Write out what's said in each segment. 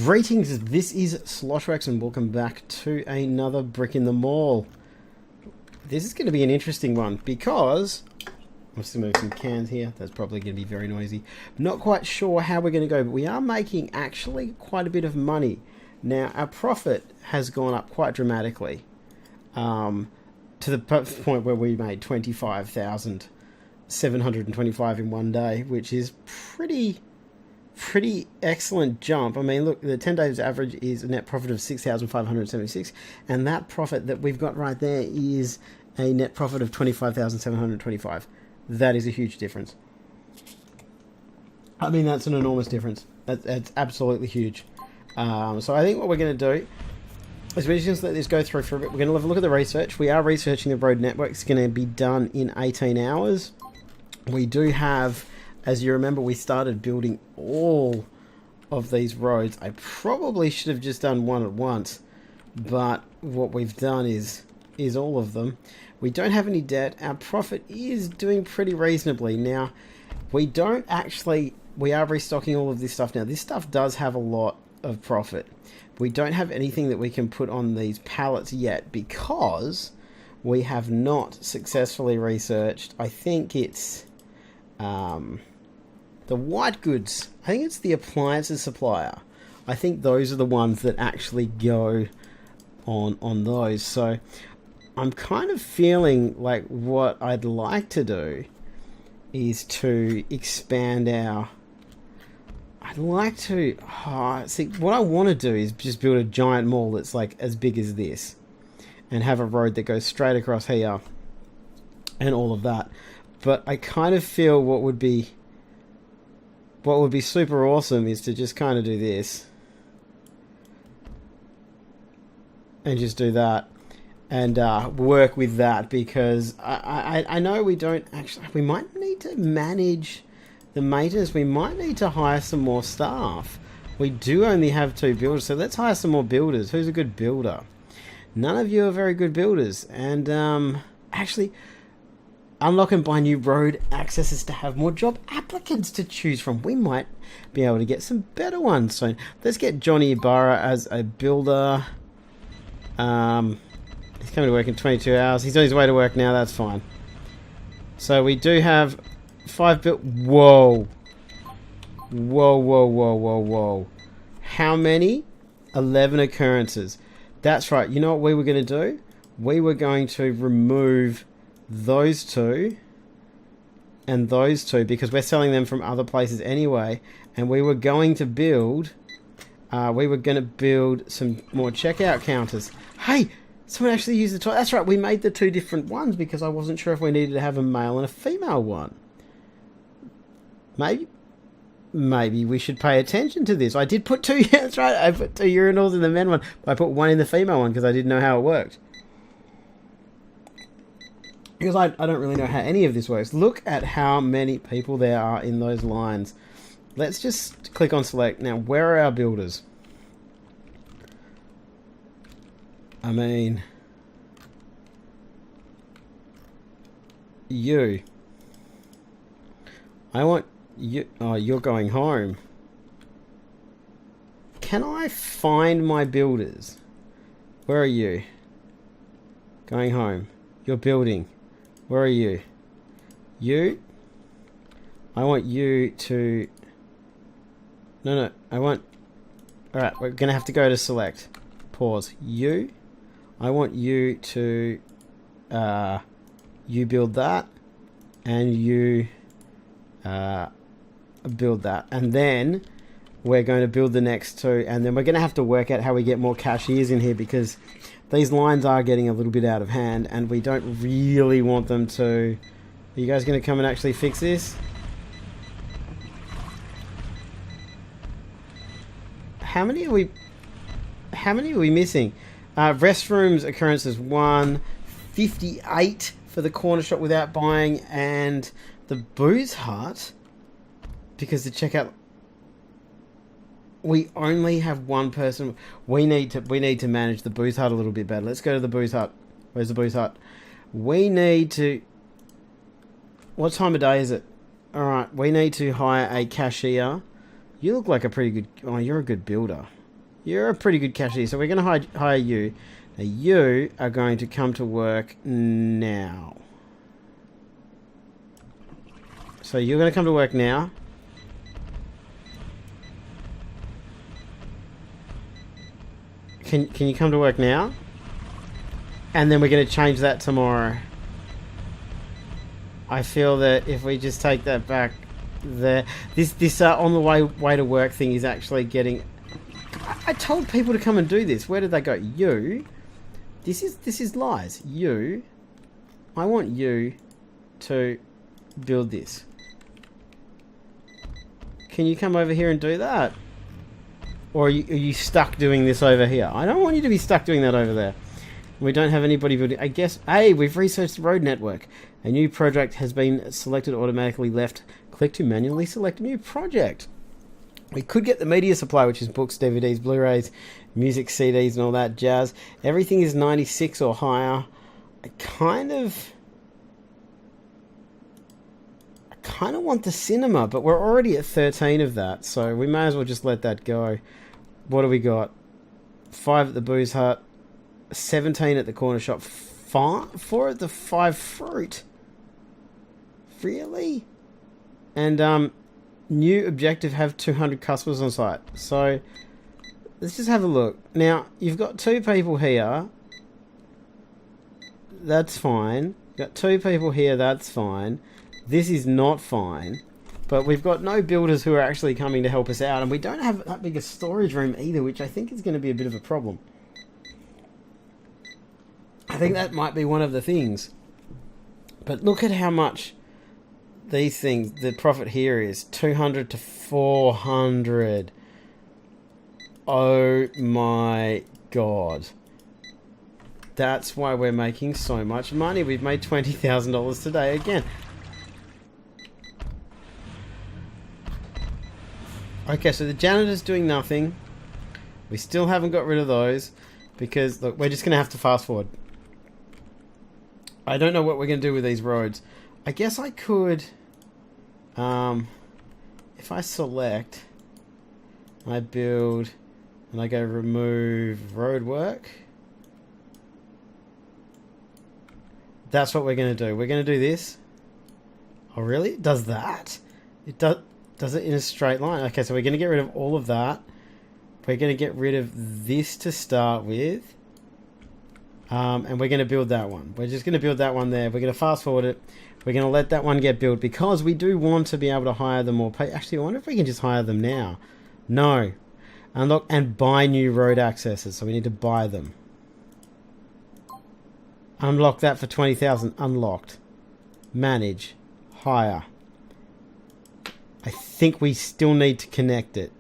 Greetings, this is Sloshworks and welcome back to another Brick in the Mall. This is going to be an interesting one because I'm still moving some cans here. That's probably going to be very noisy. Not quite sure how we're going to go, but we are making actually quite a bit of money. Now, our profit has gone up quite dramatically to the point where we made 25,725 in one day, which is pretty excellent jump. I mean, look, the 10 days average is a net profit of 6,576, and that profit that we've got right there is a net profit of 25,725. That is a huge difference. I mean, that's an enormous difference. That's absolutely huge. So I think what we're going to do is we're just going to let this go through for a bit. We're going to have a look at the research. We are researching the road network. It's going to be done in 18 hours. We do have... As you remember, we started building all of these roads. I probably should have just done one at once, but what we've done is all of them. We don't have any debt. Our profit is doing pretty reasonably. Now, we are restocking all of this stuff now. This stuff does have a lot of profit. We don't have anything that we can put on these pallets yet because we have not successfully researched. I think it's... the white goods, I think it's the appliances supplier. I think those are the ones that actually go on those. So I'm kind of feeling like what I'd like to do is to expand our... I'd like to... see, what I want to do is just build a giant mall that's like as big as this. And have a road that goes straight across here. And all of that. But I kind of feel what would be super awesome is to just kind of do this and just do that and work with that, because I know we don't actually... We might need to manage the maintenance. We might need to hire some more staff. We do only have 2 builders, so let's hire some more builders. Who's a good builder? None of you are very good builders. And actually... Unlock and buy new road accesses to have more job applicants to choose from. We might be able to get some better ones soon. Let's get Johnny Ibarra as a builder. He's coming to work in 22 hours. He's on his way to work now. That's fine. So we do have 5 built. Whoa. Whoa, whoa, whoa, whoa, whoa. How many? 11 occurrences. That's right. You know what we were going to do? We were going to remove... those 2 and those 2 because we're selling them from other places anyway, and we were going to build some more checkout counters. Hey, someone actually used the toilet. That's right, we made the 2 different ones because I wasn't sure if we needed to have a male and a female one. Maybe we should pay attention to this. I did put 2. That's right, I put 2 urinals in the men one, but I put 1 in the female one because I didn't know how it worked. Because I don't really know how any of this works. Look at how many people there are in those lines. Let's just click on select. Now, where are our builders? I mean... you. I want you... Oh, you're going home. Can I find my builders? Where are you? Going home. You're building. Where are you? You? I want you to... No. I want... Alright, we're going to have to go to select. Pause. You? I want you to... you build that. And you... build that. And then... we're going to build the next 2. And then we're going to have to work out how we get more cashiers in here, because... these lines are getting a little bit out of hand, and we don't really want them to... Are you guys going to come and actually fix this? How many are we missing? Restrooms occurrences 1, 58 for the corner shop without buying, and the booze hut, because the checkout... We only have 1 person. We need to manage the booze hut a little bit better. Let's go to the booze hut. Where's the booze hut? We need to... What time of day is it? Alright, we need to hire a cashier. You look like a pretty good... Oh, you're a good builder. You're a pretty good cashier, so we're going to hire you. Now, you are going to come to work now. So you're going to come to work now. Can you come to work now? And then we're going to change that tomorrow. I feel that if we just take that back there, this on the way to work thing is actually getting. I told people to come and do this. Where did they go? You. This is lies. You. I want you to build this. Can you come over here and do that? Or are you stuck doing this over here? I don't want you to be stuck doing that over there. We don't have anybody building. I guess, hey, we've researched the road network. A new project has been selected automatically left. Click to manually select a new project. We could get the media supply, which is books, DVDs, Blu-rays, music, CDs, and all that jazz. Everything is 96 or higher. I kind of want the cinema, but we're already at 13 of that, so we may as well just let that go. What do we got? 5 at the Booze Hut, 17 at the corner shop, 4 at the 5 Fruit. Really? And new objective, have 200 customers on site. So let's just have a look. Now, you've got 2 people here. That's fine. You've got 2 people here. That's fine. This is not fine. But we've got no builders who are actually coming to help us out. And we don't have that big a storage room either, which I think is going to be a bit of a problem. I think that might be one of the things. But look at how much these things, the profit here is 200 to 400. Oh my god. That's why we're making so much money. We've made $20,000 today again. Okay, so the janitor's doing nothing. We still haven't got rid of those because, look, we're just going to have to fast forward. I don't know what we're going to do with these roads. I guess I could, if I select, I build, and I go remove road work. That's what we're going to do. We're going to do this. Oh, really? It does that? It does it in a straight line. Okay, so we're going to get rid of all of that. We're going to get rid of this to start with. And we're going to build that one. We're just going to build that one there. We're going to fast forward it. We're going to let that one get built because we do want to be able to hire them or pay. Actually, I wonder if we can just hire them now. No. Unlock and buy new road accesses. So we need to buy them. Unlock that for 20,000. Unlocked. Manage. Hire. I think we still need to connect it.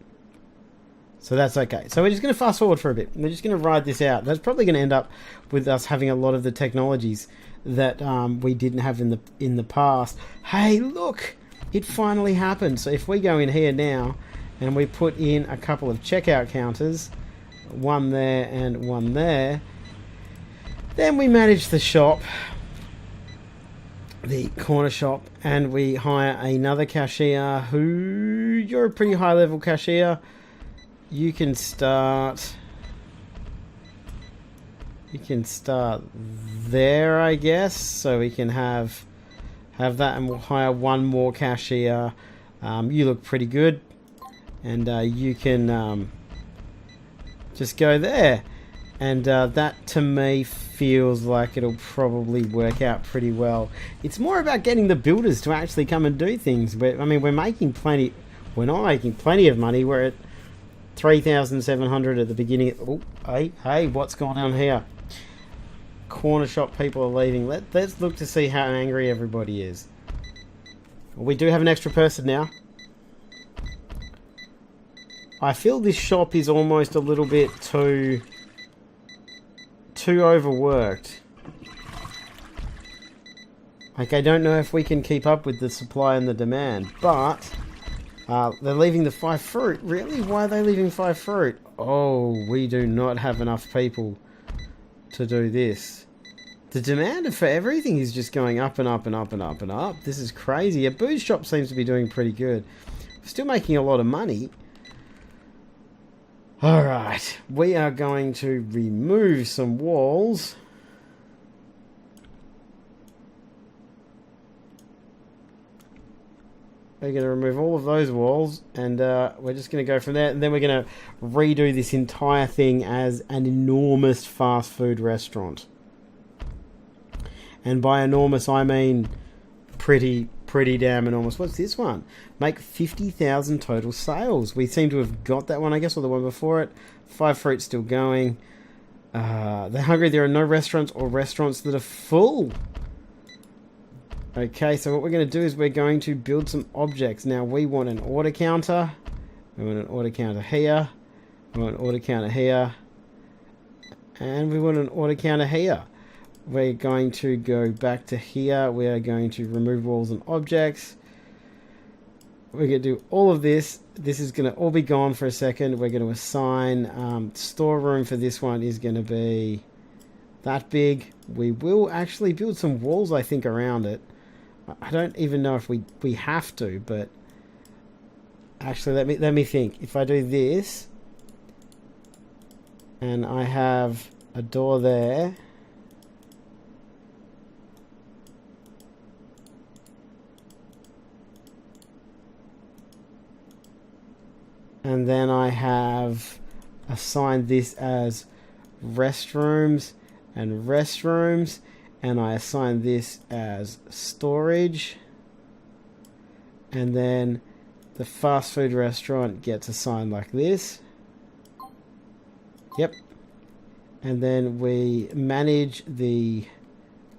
So that's okay. So we're just going to fast forward for a bit. We're just going to ride this out. That's probably going to end up with us having a lot of the technologies that we didn't have in the past. Hey, look! It finally happened. So if we go in here now and we put in a couple of checkout counters, one there and one there, then we manage the shop, the corner shop, and we hire another cashier who, you're a pretty high level cashier. You can start there, I guess, so we can have that, and we'll hire one more cashier. You look pretty good, and you can just go there, and that to me feels like it'll probably work out pretty well. It's more about getting the builders to actually come and do things. But I mean, we're making plenty. We're not making plenty of money. We're at 3,700 at the beginning. Oh, hey, what's going on here? Corner shop people are leaving. Let's look to see how angry everybody is. We do have an extra person now. I feel this shop is almost a little bit too overworked. Like, I don't know if we can keep up with the supply and the demand, but they're leaving the 5 fruit. Really? Why are they leaving 5 fruit? Oh, we do not have enough people to do this. The demand for everything is just going up and up and up and up and up. This is crazy. A booze shop seems to be doing pretty good. We're still making a lot of money. Alright, we are going to remove some walls. We're going to remove all of those walls, and we're just going to go from there. And then we're going to redo this entire thing as an enormous fast food restaurant. And by enormous, I mean pretty damn enormous. What's this one? Make 50,000 total sales. We seem to have got that one, I guess, or the one before it. 5 fruits still going. They're hungry. There are no restaurants or restaurants that are full. Okay, so what we're going to do is we're going to build some objects. Now, we want an order counter. We want an order counter here. We want an order counter here. And we want an order counter here. We're going to go back to here. We are going to remove walls and objects. We're going to do all of this. This is going to all be gone for a second. We're going to assign storeroom for this one is going to be that big. We will actually build some walls, I think, around it. I don't even know if we have to, but actually let me think. If I do this and I have a door there, and then I have assigned this as restrooms and restrooms, and I assign this as storage, and then the fast food restaurant gets assigned like this. Yep. And then we manage the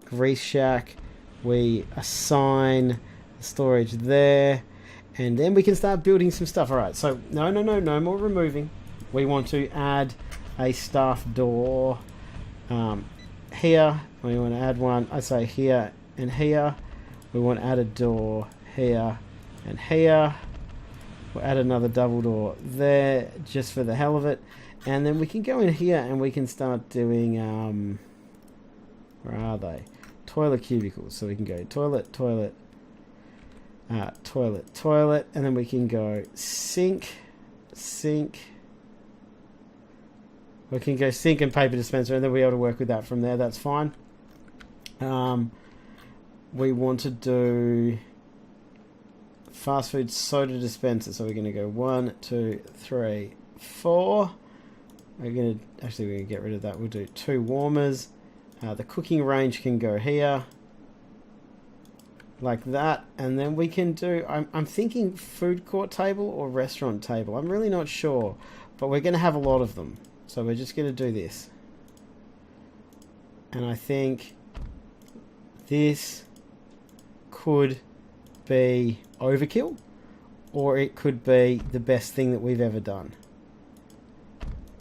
grease shack. We assign storage there, and then we can start building some stuff. All right, so no more removing. We want to add a staff door here. We want to add one, I say here and here. We want to add a door here and here. We'll add another double door there just for the hell of it. And then we can go in here and we can start doing, where are they? Toilet cubicles. So we can go toilet, toilet, toilet, toilet. And then we can go sink, sink. We can go sink and paper dispenser, and then we'll be able to work with that from there. That's fine. We want to do fast food soda dispenser. So we're going to go 1, 2, 3, 4. We're going to get rid of that. We'll do 2 warmers. The cooking range can go here, like that. And then we can do, I'm thinking food court table or restaurant table. I'm really not sure, but we're going to have a lot of them. So we're just going to do this. And I think this could be overkill, or it could be the best thing that we've ever done.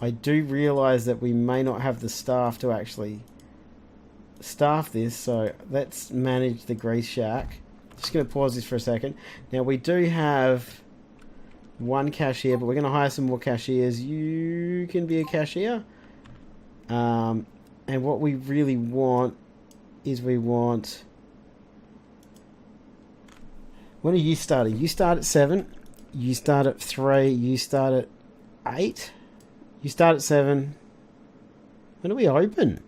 I do realize that we may not have the staff to actually staff this, so let's manage the grease shack. Just going to pause this for a second. Now we do have 1 cashier, but we're going to hire some more cashiers. You can be a cashier. And what we really want is when are you starting? You start at 7. You start at 3. You start at 8. You start at 7. When do we open?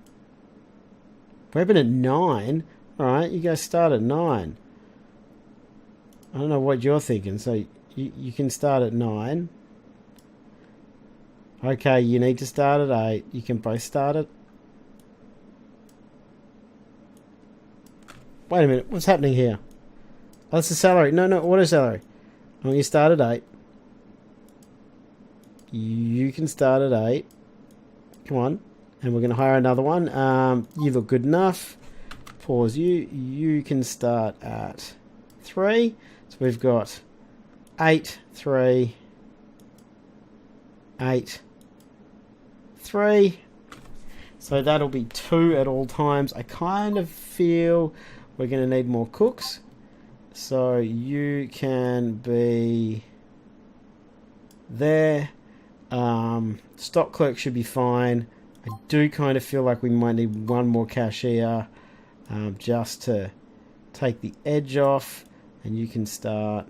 We open at 9. Alright, you guys start at 9. I don't know what you're thinking, so you can start at 9. Okay, you need to start at 8. You can both start at... Wait a minute, what's happening here? Oh, that's the salary. No, auto salary. Oh, you start at 8. You can start at 8. Come on. And we're going to hire another one. You look good enough. Pause you. You can start at 3. So we've got 8, 3, 8, 3. So that'll be 2 at all times. I kind of feel we're going to need more cooks. So you can be there. Stock clerk should be fine. I do kind of feel like we might need 1 more cashier just to take the edge off. And you can start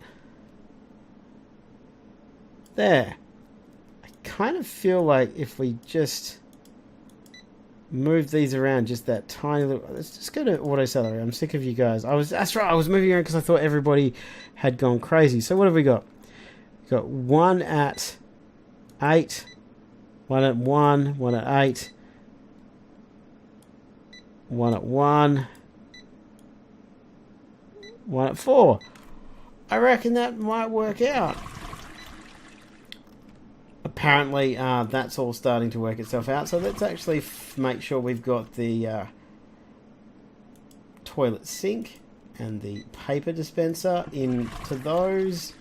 there. I kind of feel like if we just move these around just that tiny little... Let's just go to auto salary. I'm sick of you guys. That's right, I was moving around because I thought everybody had gone crazy. So what have we got? We've got 1 at 8, 1 at 1, 1 at 8, 1 at 1, 1 at 4. I reckon that might work out. Apparently, that's all starting to work itself out. So let's actually make sure we've got the toilet sink and the paper dispenser into those.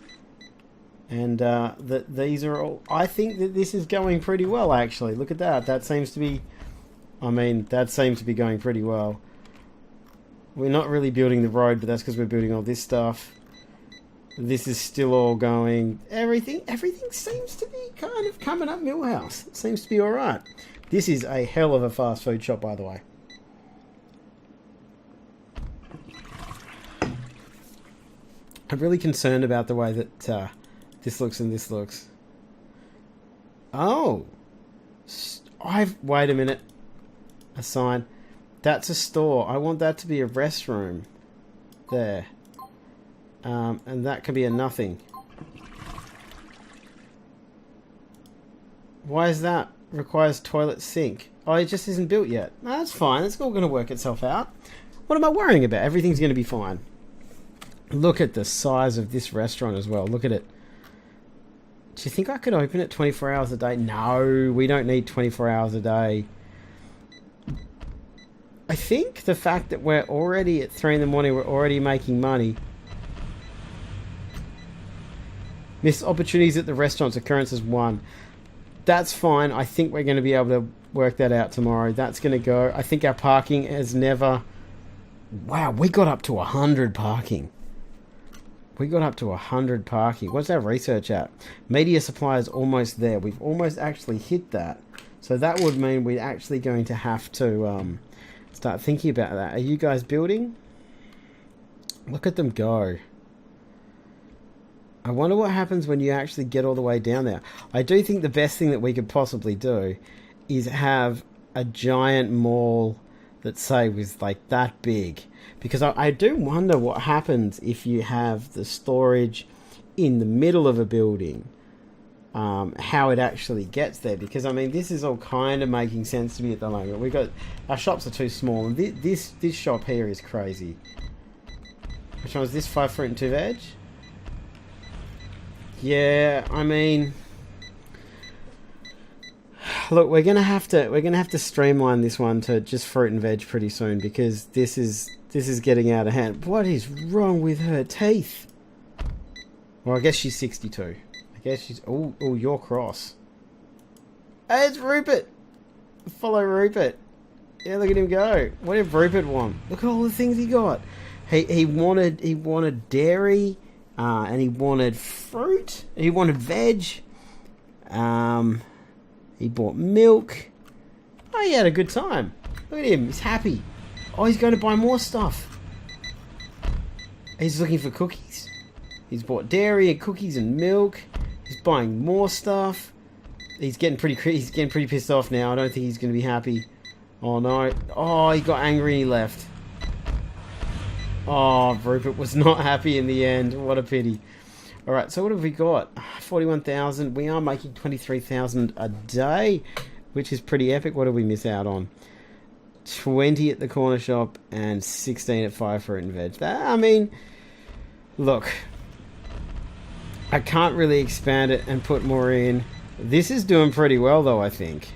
And that these are all... I think that this is going pretty well, actually. Look at that. That seems to be... I mean, that seems to be going pretty well. We're not really building the road, but that's because we're building all this stuff. This is still all going... Everything seems to be kind of coming up Millhouse. It seems to be alright. This is a hell of a fast food shop, by the way. I'm really concerned about the way that this looks and this looks. Oh! Wait a minute. A sign. That's a store. I want that to be a restroom. There. And that can be a nothing. Why is that? Requires toilet sink. Oh, it just isn't built yet. No, that's fine. It's all going to work itself out. What am I worrying about? Everything's going to be fine. Look at the size of this restaurant as well. Look at it. Do you think I could open it 24 hours a day? No, we don't need 24 hours a day. I think the fact that we're already at 3 in the morning, we're already making money. Missed opportunities at the restaurants, occurrences 1. That's fine. I think we're going to be able to work that out tomorrow. That's going to go. I think our parking has never... Wow, we got up to 100 parking. We got up to 100 parking. What's our research at? Media supply is almost there. We've almost actually hit that. So that would mean we're actually going to have to start thinking about that. Are you guys building? Look at them go. I wonder what happens when you actually get all the way down there. I do think the best thing that we could possibly do is have a giant mall that, say, was like that big. Because I do wonder what happens if you have the storage in the middle of a building. How it actually gets there. Because, I mean, this is all kind of making sense to me at the moment. We've got... Our shops are too small. And this shop here is crazy. Which one was this? 5 fruit and 2 veg? Yeah, I mean... Look, we're gonna have to streamline this one to just fruit and veg pretty soon, because this is getting out of hand. What is wrong with her teeth? Well, I guess she's 62. I guess she's... Oh, you're cross. Hey, it's Rupert! Follow Rupert. Yeah, look at him go. What did Rupert want? Look at all the things he got. He wanted dairy, and he wanted fruit. He wanted veg. He bought milk. Oh, he had a good time. Look at him. He's happy. Oh, he's going to buy more stuff. He's looking for cookies. He's bought dairy and cookies and milk. He's buying more stuff. He's getting pretty pissed off now. I don't think he's going to be happy. Oh, no. Oh, he got angry and he left. Oh, Rupert was not happy in the end. What a pity. Alright, so what have we got? 41,000. We are making 23,000 a day, which is pretty epic. What did we miss out on? 20 at the corner shop and 16 at 5 fruit and veg. I mean, look, I can't really expand it and put more in. This is doing pretty well, though, I think.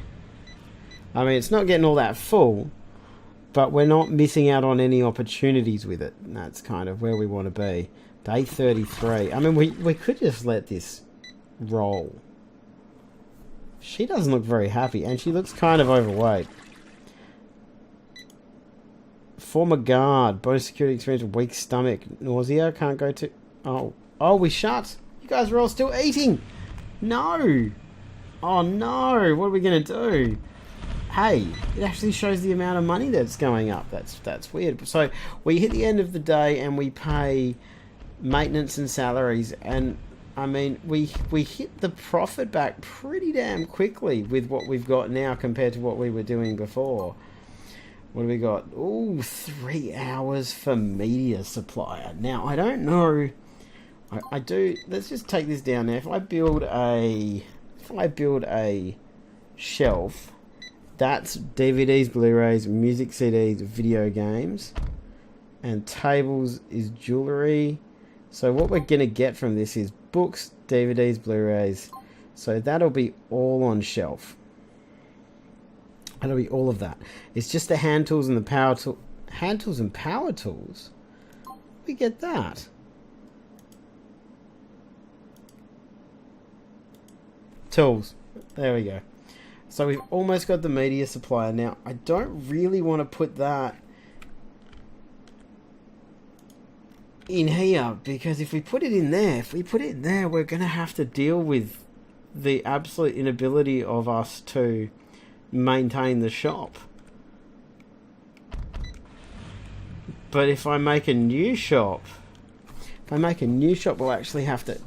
I mean, it's not getting all that full, but we're not missing out on any opportunities with it. And that's kind of where we want to be. Day 33. I mean, we could just let this roll. She doesn't look very happy, and she looks kind of overweight. Former guard. Bonus security experience. Weak stomach. Nausea. Can't go to... Oh, we shut. You guys are all still eating. No. Oh, no. What are we going to do? Hey, it actually shows the amount of money that's going up. That's weird. So, we hit the end of the day, and we pay... maintenance and salaries, and I mean, we hit the profit back pretty damn quickly with what we've got now compared to what we were doing before. What do we got? Oh, 3 hours for media supplier. Now, I don't know. I do. Let's just take this down now. If I build a shelf, that's DVDs, Blu-rays, music CDs, video games, and tables is jewelry. So what we're gonna get from this is books, DVDs, Blu-rays. So that'll be all on shelf. That'll be all of that. It's just the hand tools and the power tool. Hand tools and power tools. We get that. Tools. There we go. So we've almost got the media supplier. Now, I don't really want to put that in here, because if we put it in there, we're going to have to deal with the absolute inability of us to maintain the shop. But if I make a new shop, we'll actually have to,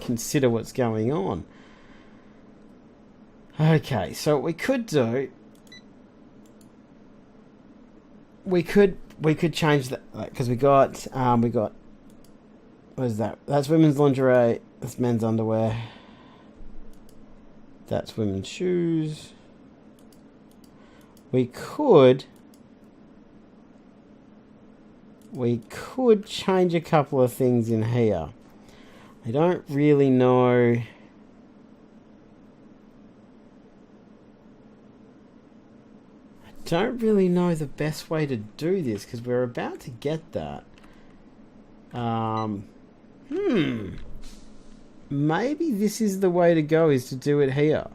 consider what's going on. Okay, so what we could do, we could change that, because we got what is that? That's women's lingerie. That's men's underwear. That's women's shoes. We could change a couple of things in here. I don't really know. Don't really know the best way to do this, because we're about to get that. Maybe this is the way to go, is to do it here.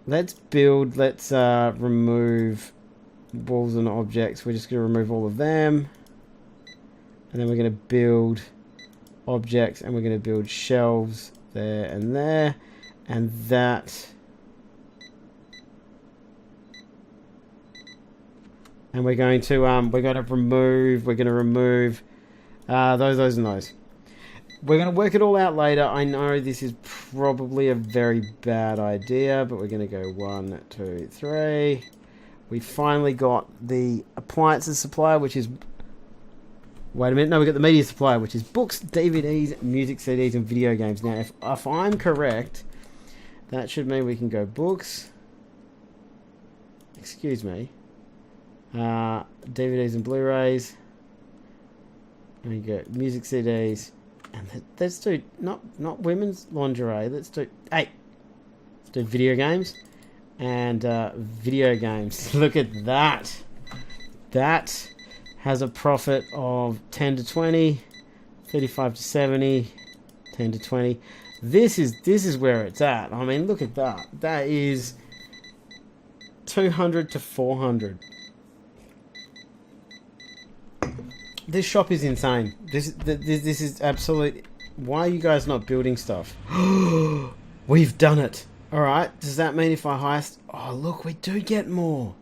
Let's remove walls and objects. We're just going to remove all of them. And then we're going to build objects, and we're going to build shelves there and there. And that. And we're going to remove those and those. We're going to work it all out later. I know this is probably a very bad idea, but we're going to go 1, 2, 3. We finally got the appliances supplier, which is... Wait a minute. No, we got the media supplier, which is books, DVDs, music CDs, and video games. Now, if I'm correct, that should mean we can go books. Excuse me. DVDs and Blu-rays. There you go. Music CDs. And let's do not women's lingerie. Let's do video games and video games. Look at that. That has a profit of 10 to 20, 35 to 70, 10 to 20. This is where it's at. I mean, look at that. That is 200 to 400. This shop is insane. This is absolute. Why are you guys not building stuff? We've done it. All right. Does that mean if I heist? Oh, look, we do get more.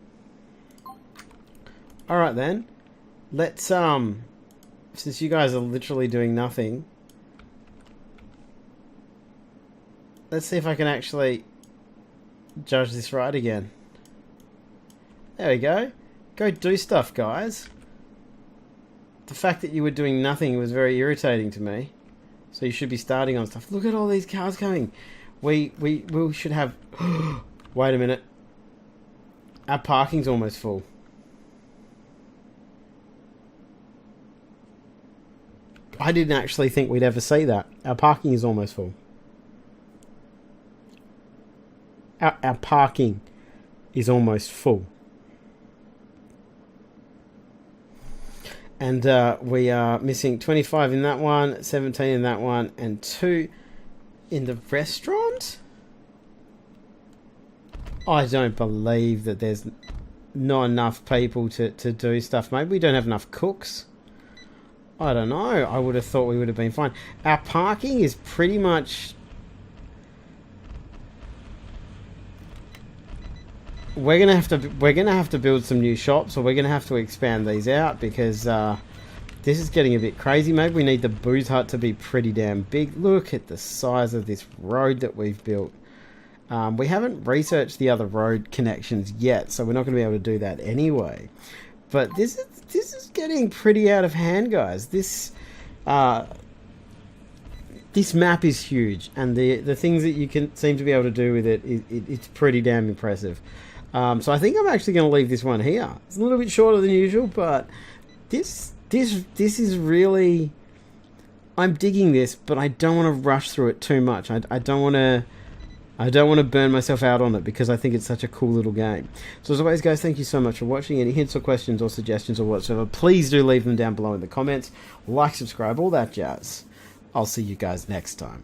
All right then. Let's since you guys are literally doing nothing, let's see if I can actually judge this right again. There we go. Go do stuff, guys. The fact that you were doing nothing was very irritating to me. So you should be starting on stuff. Look at all these cars coming. We should have... Wait a minute. Our parking's almost full. I didn't actually think we'd ever see that. Our parking is almost full. Our parking is almost full. And we are missing 25 in that one, 17 in that one, and 2 in the restaurant? I don't believe that there's not enough people to do stuff. Maybe we don't have enough cooks. I don't know. I would have thought we would have been fine. Our parking is pretty much... We're gonna have to build some new shops, or we're gonna have to expand these out, because This is getting a bit crazy. Maybe we need the booze hut to be pretty damn big. Look at the size of this road that we've built. We haven't researched the other road connections yet, so we're not going to be able to do that anyway. But this is getting pretty out of hand, guys. This map is huge, and the things that you can seem to be able to do with it's pretty damn impressive. So I think I'm actually going to leave this one here. It's a little bit shorter than usual, but this is really... I'm digging this, but I don't want to rush through it too much. I don't want to burn myself out on it because I think it's such a cool little game. So as always, guys, thank you so much for watching. Any hints or questions or suggestions or whatsoever, please do leave them down below in the comments. Like, subscribe, all that jazz. I'll see you guys next time.